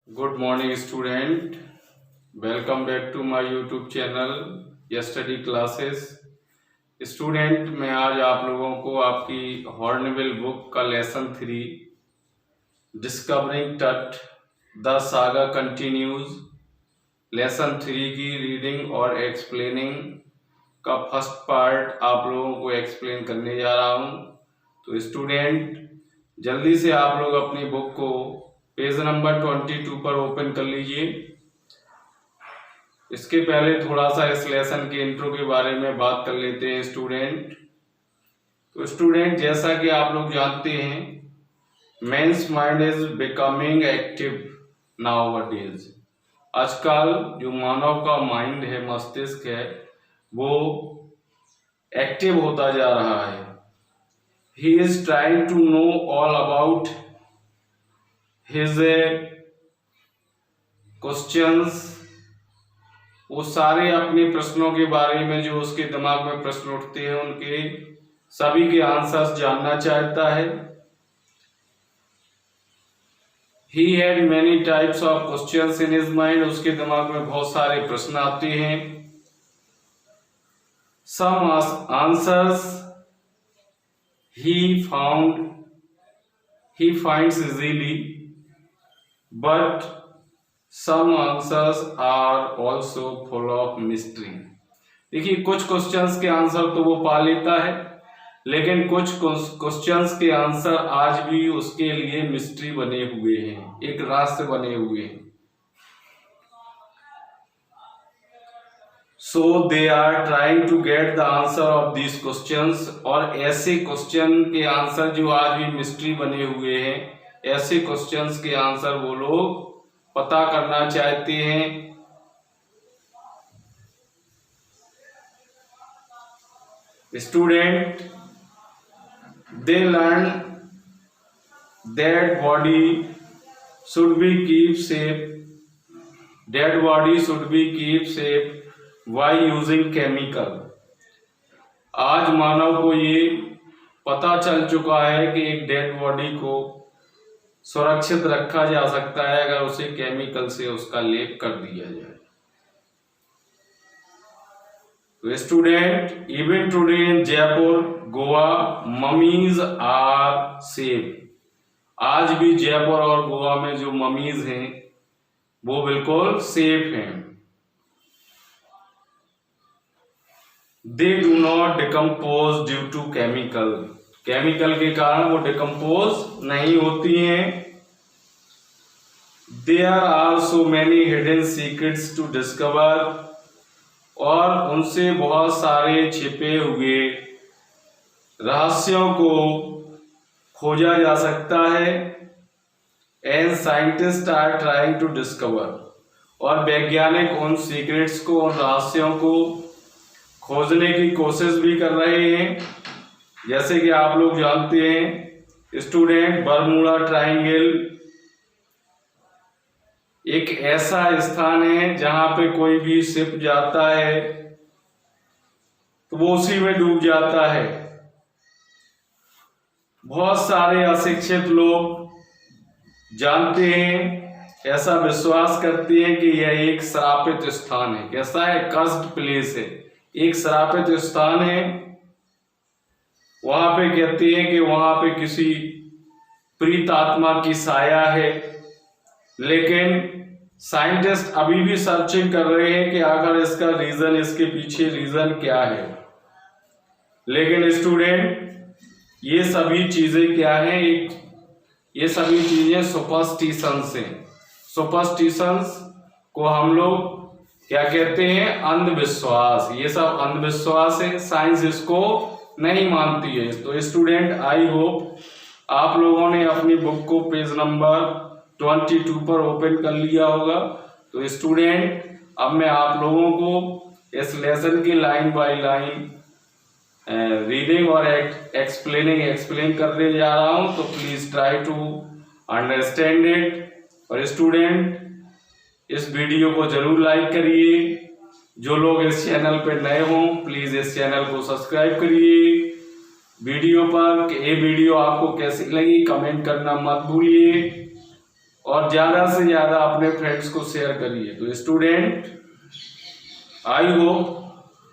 Good morning student, welcome back to my YouTube channel या study classes. Student, मैं आज आप लोगों को आपकी हॉर्नबिल बुक का lesson 3 discovering Tut the saga continues lesson 3 की रीडिंग और एक्सप्लेनिंग का फर्स्ट पार्ट आप लोगों को एक्सप्लेन करने जा रहा हूं। तो स्टूडेंट, जल्दी से आप लोग अपनी बुक को पेज नंबर 22 पर ओपन कर लीजिए। इसके पहले थोड़ा सा इस लेसन के इंट्रो के बारे में बात कर लेते हैं स्टूडेंट। तो स्टूडेंट, जैसा कि आप लोग जानते हैं, man's mind is becoming active nowadays. आजकल जो मानव का माइंड है, मस्तिष्क है, वो एक्टिव होता जा रहा है। He is trying to know all about his questions. वो सारे अपने प्रश्नों के बारे में, जो उसके दिमाग में प्रश्न उठते हैं, उनके सभी के आंसर्स जानना चाहता है। He had many types of questions in his mind। उसके दिमाग में बहुत सारे प्रश्न आते हैं। Some answers he finds easily, but some answers are also full of mystery। देखिए, कुछ क्वेश्चंस के आंसर तो वो पा लेता है, लेकिन कुछ क्वेश्चंस के आंसर आज भी उसके लिए मिस्ट्री बने हुए हैं, एक रहस्य बने हुए हैं। So they are trying to get the answer of these questions. और ऐसे क्वेश्चन के आंसर जो आज भी मिस्ट्री बने हुए हैं, ऐसे क्वेश्चंस के आंसर वो लोग पता करना चाहते हैं। Student, they learn that body should be keep safe, dead body should be keep safe by using chemical। आज मानव को ये पता चल चुका है कि एक डेड बॉडी को सुरक्षित रखा जा सकता है अगर उसे केमिकल से उसका लेप कर दिया जाए। तो student, even today in Jaipur, Goa, mummies are safe. आज भी जयपुर और गोवा में जो ममीज हैं वो बिल्कुल सेफ हैं। They do not decompose due to chemical. Chemical के कारण वो डिकम्पोज नहीं होती हैं। There are so many hidden secrets to discover. और उनसे बहुत सारे छिपे हुए रहस्यों को खोजा जा सकता है। And scientist are trying to discover. और वैज्ञानिक उन सीक्रेट्स को, उन रहस्यों को खोजने की कोशिश भी कर रहे हैं। जैसे कि आप लोग जानते हैं स्टूडेंट, बरमूडा ट्रायंगल एक ऐसा स्थान है जहां पे कोई भी शिप जाता है तो वो उसी में डूब जाता है। बहुत सारे अशिक्षित लोग जानते हैं, ऐसा विश्वास करते हैं कि यह एक श्रापित स्थान है। कैसा है? कर्स्ड प्लेस है, एक श्रापित स्थान है। वहां पे कहते हैं कि वहां पे किसी प्रीत आत्मा की साया है। लेकिन साइंटिस्ट अभी भी सर्चिंग कर रहे हैं कि आखिर इसका रीजन, इसके पीछे रीजन क्या है। लेकिन स्टूडेंट, ये सभी चीजें क्या हैं? ये सभी चीजें सुपरस्टिशंस हैं। सुपरस्टिशंस को हम लोग क्या कहते हैं? अंधविश्वास। ये सब अंधविश्वास है, साइंस इसको नहीं मानती है। तो स्टूडेंट, आई होप आप लोगों ने अपनी बुक को पेज नंबर 22 पर ओपन कर लिया होगा। तो स्टूडेंट, अब मैं आप लोगों को इस लेसन की लाइन बाय लाइन रीडिंग और एक्सप्लेन करने जा रहा हूं। तो please try to understand it. और स्टूडेंट, इस वीडियो को जरूर लाइक करिए। जो लोग इस चैनल पे नए हों, प्लीज इस चैनल को सब्सक्राइब करिए। वीडियो पर ये वीडियो आपको कैसी लगी कमेंट करना मत भूलिए। और ज्यादा से ज्यादा अपने फ्रेंड्स को शेयर करिए। तो स्टूडेंट, आई होप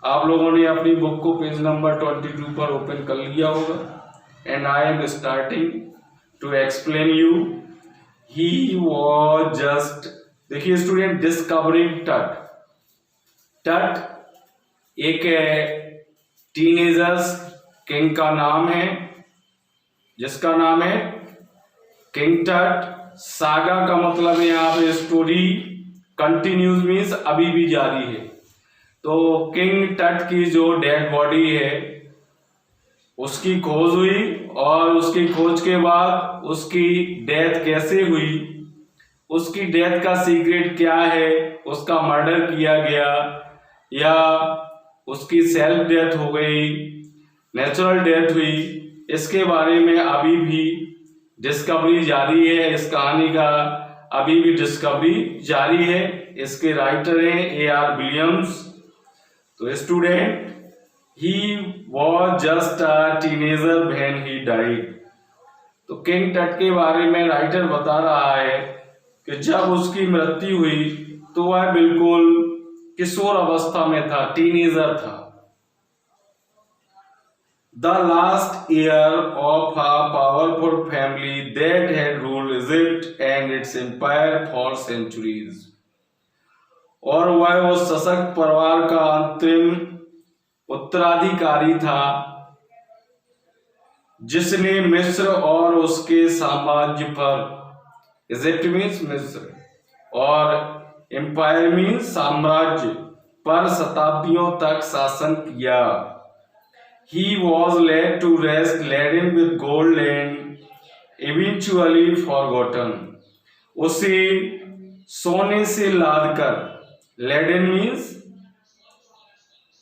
आप लोगों ने अपनी बुक को पेज नंबर 22 पर ओपन कर लिया होगा। And I am starting to explain you. He was just, देखिए स्टूडेंट, डिस्कवरिंग टट। टट एक टीनेजर्स किंग का नाम है, जिसका नाम है किंग टट। सागा का मतलब है यहाँ पे स्टोरी, कंटिन्यूज मीन्स अभी भी जारी है। तो किंग टट की जो डेड बॉडी है उसकी खोज हुई, और उसकी खोज के बाद उसकी डेथ कैसे हुई, उसकी डेथ का सीक्रेट क्या है, उसका मर्डर किया गया या उसकी सेल्फ डेथ हो गई, नेचुरल डेथ हुई, इसके बारे में अभी भी डिस्कवरी जारी है। इस कहानी का अभी भी डिस्कवरी जारी है। इसके राइटर हैं A.R. विलियम्स। तो student, he was just a teenager when he died. तो किंग टट के बारे में राइटर बता रहा है कि जब उसकी मृत्यु हुई तो वह बिल्कुल किशोर अवस्था में था, टीनेजर था। The last heir of a powerful family that had ruled Egypt and its empire for centuries. और वह उस सशक्त परिवार का अंतिम उत्तराधिकारी था जिसने मिस्र और उसके साम्राज्य पर, इजिप्ट मीन्स मिस्र और एम्पायर मीन्स साम्राज्य पर शताब्दियों तक शासन किया। He was laid to rest, laden with gold and eventually forgotten. उसे सोने से लादकर, laden means,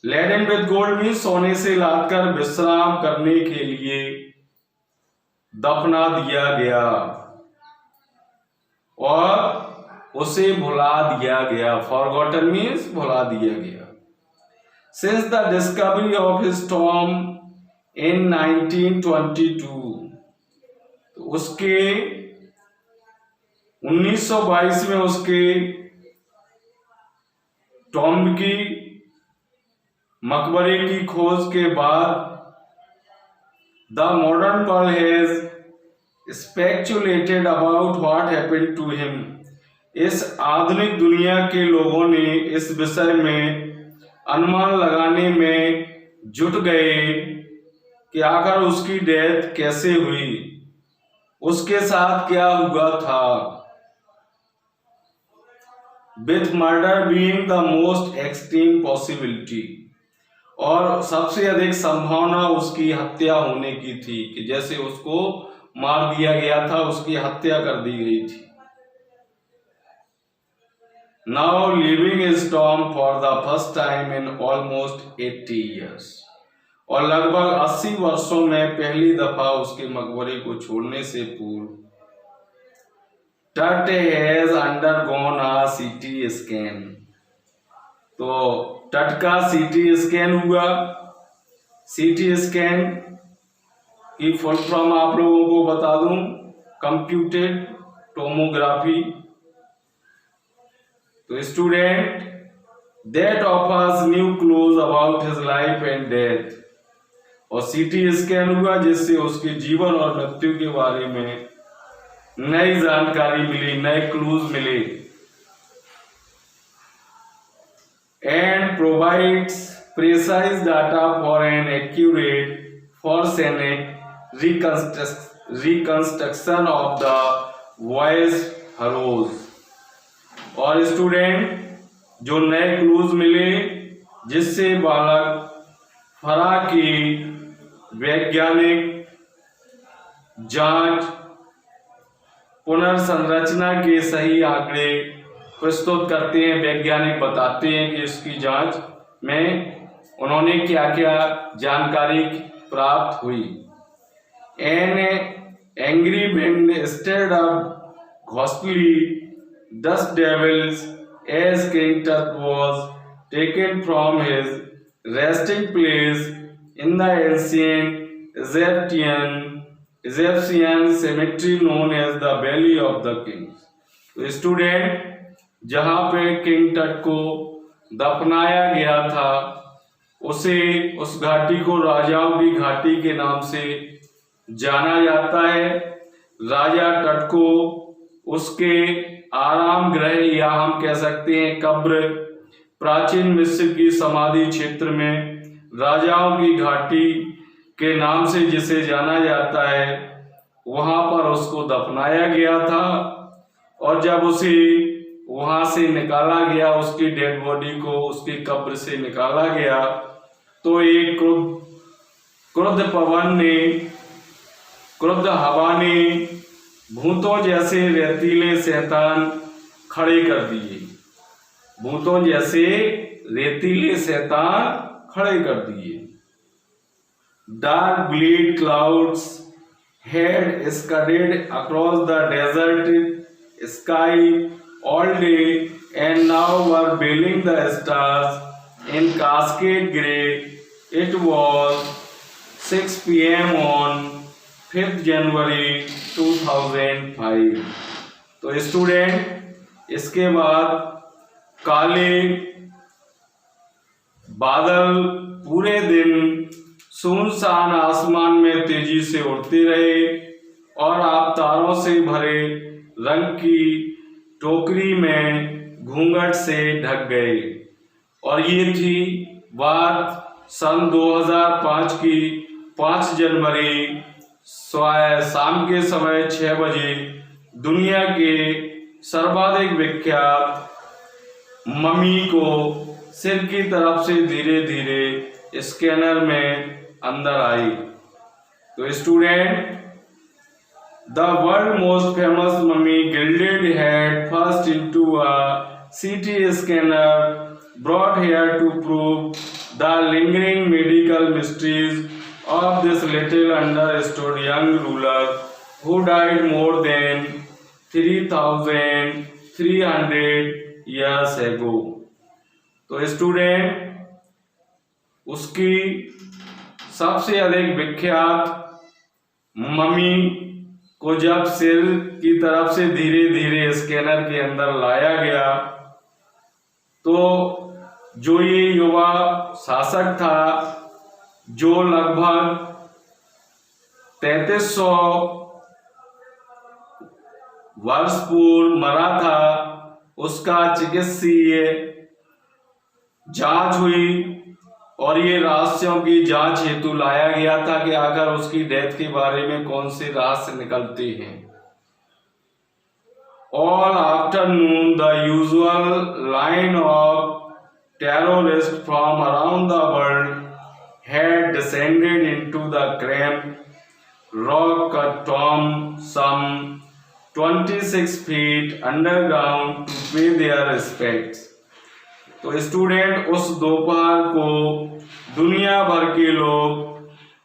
laden with gold means सोने से लादकर विश्राम करने के लिए दफना दिया गया और उसे भुला दिया गया। Forgotten means भुला दिया गया। Since the discovery of his tomb in 1922, तो उसके 1922 में उसके टॉम्ब की, मकबरे की खोज के बाद the modern world has speculated about what happened to him. इस आधुनिक दुनिया के लोगों ने इस विषय में अनुमान लगाने में जुट गए कि आखिर उसकी डेथ कैसे हुई, उसके साथ क्या हुआ था। With murder being the most extreme possibility, और सबसे अधिक संभावना उसकी हत्या होने की थी कि जैसे उसको मार दिया गया था, उसकी हत्या कर दी गई थी। Now leaving his tomb for the first time in almost 80 years, और लगभग 80 वर्षों में पहली दफा उसके मकबरे को छोड़ने से पूर्व टट has undergone a CT scan. तो टट का सीटी स्कैन हुआ। सीटी स्कैन की फुल फॉर्म आप लोगों को बता दूं, कंप्यूटेड टोमोग्राफी। तो student, that offers new clues about his life and death, और सीटी स्कैन हुआ जिससे उसके जीवन और मृत्यु के बारे में नई जानकारी मिली, नए क्लूज मिले। and provides precise data for an accurate forensic reconstruction of the voyage heroes। और स्टूडेंट, जो नए क्लूज मिले जिससे बालक फरा की वैज्ञानिक जांच, पुनर्संरचना के सही आंकड़े प्रस्तुत करते हैं। वैज्ञानिक बताते हैं कि इसकी जांच में उन्होंने क्या क्या जानकारी प्राप्त हुई। An angry wind stirred up ghostly dust devils as King Tut was taken from his resting place in the ancient Egyptian cemetery known as the Valley of the Kings। तो स्टूडेंट, जहां पे किंग टट को दफनाया गया था उसे, उस घाटी को राजाओं की घाटी के नाम से जाना जाता है। राजा टट को उसके आराम गृह या हम कह सकते हैं कब्र प्राचीन मिस्र की समाधि क्षेत्र में राजाओं की घाटी के नाम से जिसे जाना जाता है, वहां पर उसको दफनाया गया था। और जब उसे वहां से निकाला गया, उसकी डेड बॉडी को उसकी कब्र से निकाला गया, तो एक क्रुद्ध पवन ने, क्रुद्ध हवा ने भूतों जैसे रेतीले शैतान खड़े कर दिए। भूतों जैसे रेतीले शैतान खड़े कर दिए। Dark bleed clouds had scudded across the desert sky all day and now were veiling the stars in cascade gray. It was 6 p.m. on 5th January 2005. तो स्टूडेंट, इसके बाद काले बादल पूरे दिन सुनसान आसमान में तेजी से उड़ते रहे और आप तारों से भरे रंग की टोकरी में घूंघट से ढक गए। और ये थी बात सन 2005 की 5 जनवरी शाम के समय 6 बजे दुनिया के सर्वाधिक विख्यात मम्मी को सिर की तरफ से धीरे धीरे स्कैनर में अंदर आई। तो student, the world most famous mummy gilded head first into a CT scanner brought here to prove the lingering medical mysteries of this little understood young ruler who died more than 3,300 years ago। तो student, उसकी सबसे अधिक विख्यात mummy को जब सिर की तरफ से धीरे धीरे स्कैनर के अंदर लाया गया, तो जो ये युवा शासक था, जो लगभग 3300 वर्ष पूर्व मरा था, उसका चिकित्सीय जांच हुई और ये रहस्यों की जांच हेतु लाया गया था कि आखिर उसकी डेथ के बारे में कौन से रहस्य निकलते हैं। All afternoon the usual line of terrorist from around the world had descended into the cramped rock cut tomb some 26 feet underground to pay their respects। तो स्टूडेंट, उस दोपहर को दुनिया भर के लोग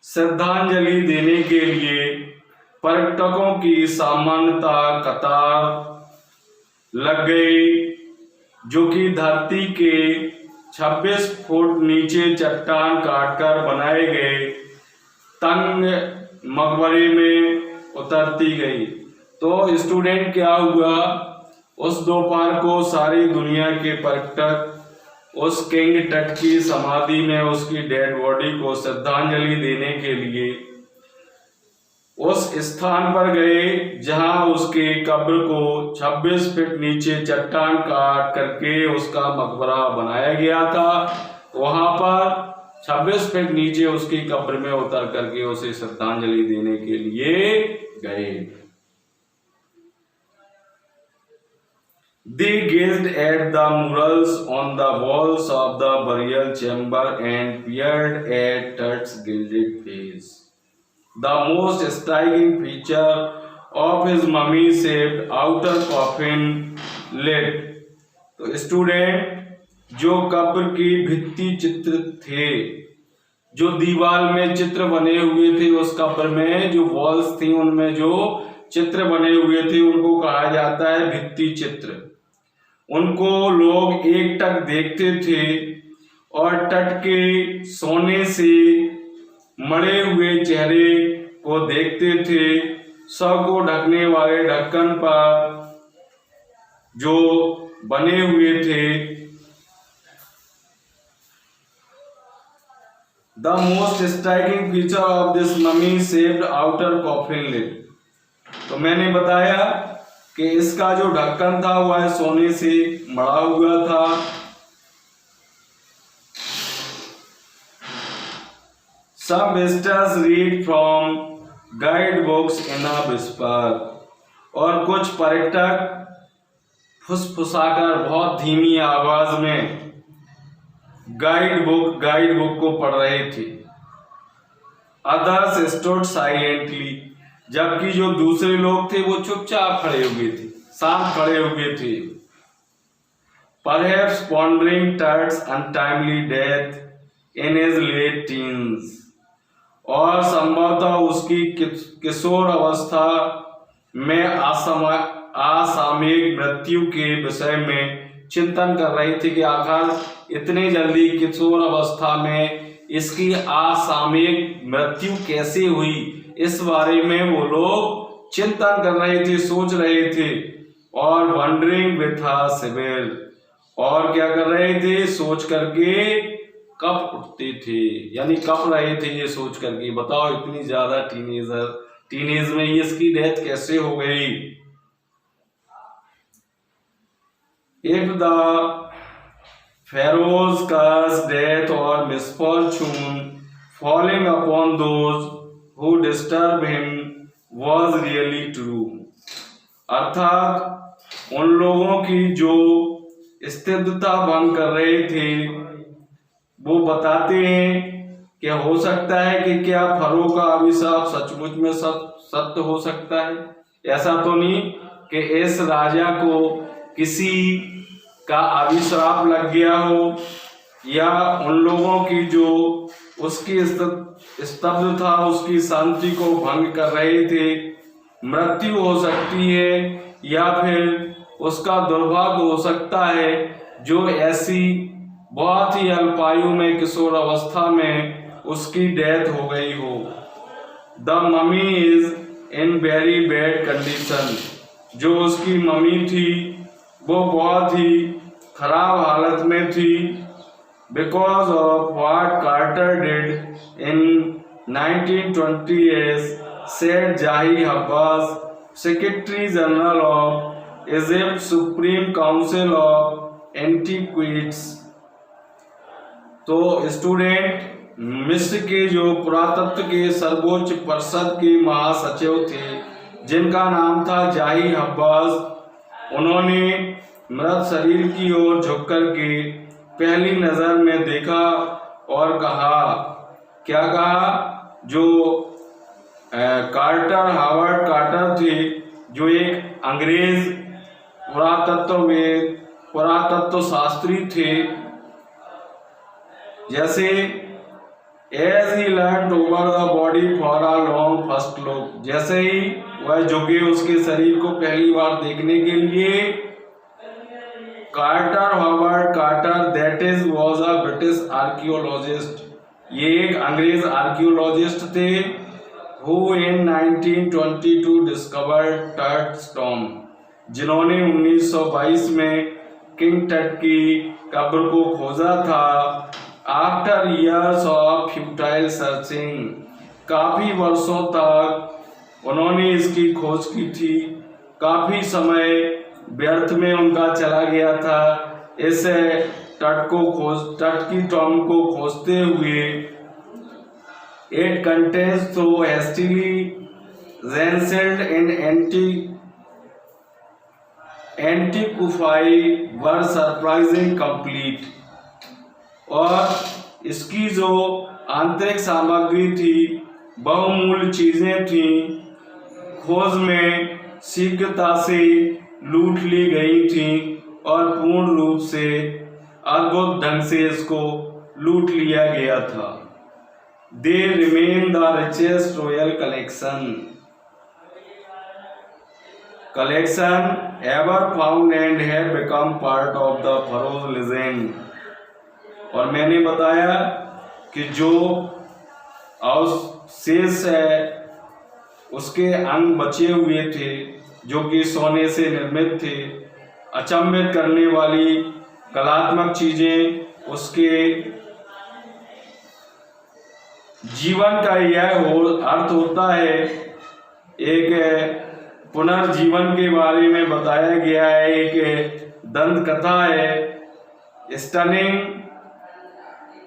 श्रद्धांजलि देने के लिए पर्यटकों की सामान्यता कतार लग गई, जो कि धरती के 26 फुट नीचे चट्टान काटकर बनाए गए तंग मकबरे में उतरती गई। तो स्टूडेंट, क्या हुआ, उस दोपहर को सारी दुनिया के पर्यटक उस किंग टट की समाधि में उसकी डेड बॉडी को श्रद्धांजलि देने के लिए उस स्थान पर गए जहां उसके कब्र को 26 फीट नीचे चट्टान काट करके उसका मकबरा बनाया गया था। वहां पर 26 फीट नीचे उसकी कब्र में उतर करके उसे श्रद्धांजलि देने के लिए गए। They gazed at the murals on the walls of the burial chamber and peered at Tut's gilded face. The most striking feature of his mummy-shaped outer coffin lid। तो स्टूडेंट, जो कब्र की भित्ति चित्र थे, जो दीवार में चित्र बने हुए थे, उस कब्र में जो वॉल्स थी उनमें जो चित्र बने हुए थे उनको कहा जाता है भित्ति चित्र। उनको लोग एक टक देखते थे और तट के सोने से मड़े हुए चेहरे को देखते थे। सौ को ढकने वाले ढक्कन पर जो बने हुए थे। The most striking feature of this mummy shaped outer coffin lid. तो मैंने बताया कि इसका जो ढक्कन था वह सोने से मढ़ा हुआ था। Some visitors read from guidebooks in a whisper। और कुछ पर्यटक फुसफुसाकर बहुत धीमी आवाज में गाइड बुक को पढ़ रहे थे। Others stood silently। जबकि जो दूसरे लोग थे वो चुपचाप खड़े हुए थे, शांत खड़े हुए थे। Perhaps pondering Tud's untimely death in his late teens। और संभवतः उसकी किशोर अवस्था में असामयिक मृत्यु के विषय में चिंतन कर रही थी कि आखिर इतने जल्दी किशोर अवस्था में इसकी असामयिक मृत्यु कैसे हुई, इस बारे में वो लोग चिंतन कर रहे थे, सोच रहे थे। और वंडरिंग विथ अ सिविल, और क्या कर रहे थे, सोच करके कब उठते थे, यानी कब रहे थे ये सोच करके। बताओ इतनी ज्यादा टीनेज में ये इसकी डेथ कैसे हो गई। If the Pharaoh's curse, death or misfortune falling upon those who disturb him was really true। अर्थात उन लोगों की जो स्थिरता भंग कर रहे थे वो बताते हैं कि हो सकता है कि क्या फरो का अभिशाप सचमुच में सत्य हो सकता है। ऐसा तो नहीं कि इस राजा को किसी का अभिशाप लग गया हो, या उन लोगों की जो उसकी स्तब्ध था उसकी शांति को भंग कर रहे थे मृत्यु हो सकती है, या फिर उसका दुर्भाग्य हो सकता है जो ऐसी बहुत ही अल्पायु में किशोर अवस्था में उसकी डेथ हो गई हो। The mummy is in very bad condition. जो उसकी मम्मी थी वो बहुत ही खराब हालत में थी। Because of what Carter did in 1920 said Zahi Hawass, secretary general of Egypt supreme council of antiquities. तो स्टूडेंट, मिस्र के जो पुरातत्व के सर्वोच्च परिषद के महासचिव थे जिनका नाम था जाही अब्बास, उन्होंने मृत शरीर की ओर झुककर के पहली नजर में देखा और कहा, क्या कहा, जो हावर्ड कार्टर थे जो एक अंग्रेज पुरातत्व शास्त्री थे, जैसे as he learn over the body for a long first look, जैसे ही वह झुके उसके शरीर को पहली बार देखने के लिए, Howard Carter that is was a British archaeologist, ये एक अंग्रेज आर्कियोलॉजिस्ट थे, who in 1922 discovered Tut's tomb, जिन्होंने 1922 में किंग टट की कब्र को खोजा था। After years of futile searching, काफी वर्षों तक उन्होंने इसकी खोज की थी, काफी समय व्यर्थ में उनका चला गया था इस तट की टॉम्ब को खोजते हुए। It contains throw hastily ransacked in antiquity were surprising complete, और इसकी जो आंतरिक सामग्री थी, बहुमूल्य चीजें थी, खोज में शीघ्रता से लूट ली गई थी और पूर्ण रूप से अद्भुत ढंग से इसको लूट लिया गया था। They remain the richest royal collection ever found and have become part of the furrows legend. और मैंने बताया कि जो अवशेष है उसके अंग बचे हुए थे जो कि सोने से निर्मित थे, अचंभित करने वाली कलात्मक चीजें उसके जीवन का यह अर्थ होता है। एक पुनर्जीवन के बारे में बताया गया है, एक दंत कथा है। Stunning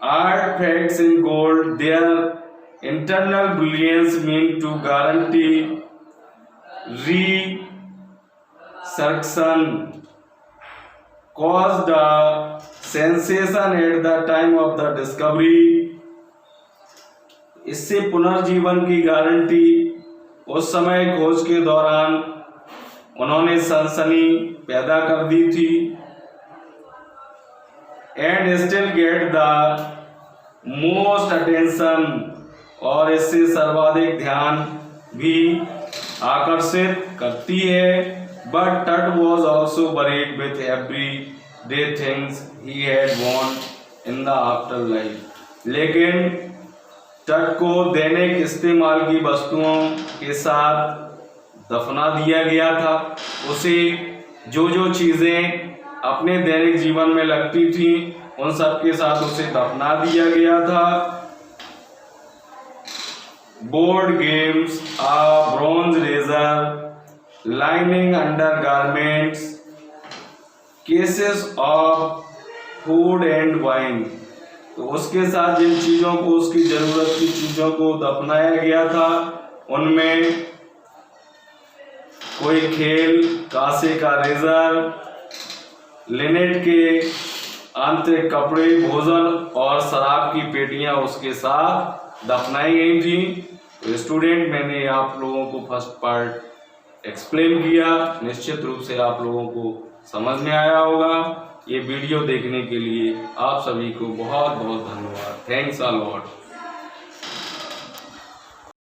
artifacts in gold, their internal brilliance mean to guarantee resurrection, caused a sensation at the time of the discovery। इससे पुनर्जीवन की गारंटी उस समय खोज के दौरान उन्होंने सनसनी पैदा कर दी थी। And still get the most attention, और इससे सर्वाधिक ध्यान भी आकर्षित करती है। बट टट was also buried with every day things he had von in the after life. लेकिन तट को दैनिक इस्तेमाल की वस्तुओं के साथ दफना दिया गया था। उसे जो जो चीजें अपने दैनिक जीवन में लगती थी उन सब के साथ उसे दफना दिया गया था। Board games, a bronze razor, lining undergarments, cases of food and wine। तो उसके साथ जिन चीजों को, उसकी जरूरत की चीजों को दफनाया गया था उनमें कोई खेल, कांसे का रेजर, लिनेट के आंतरिक कपड़े, भोजन और शराब की पेटियां उसके साथ दफनाई गई थी। तो स्टूडेंट, मैंने आप लोगों को फर्स्ट पार्ट एक्सप्लेन किया, निश्चित रूप से आप लोगों को समझ में आया होगा। ये वीडियो देखने के लिए आप सभी को बहुत बहुत धन्यवाद। Thanks a lot.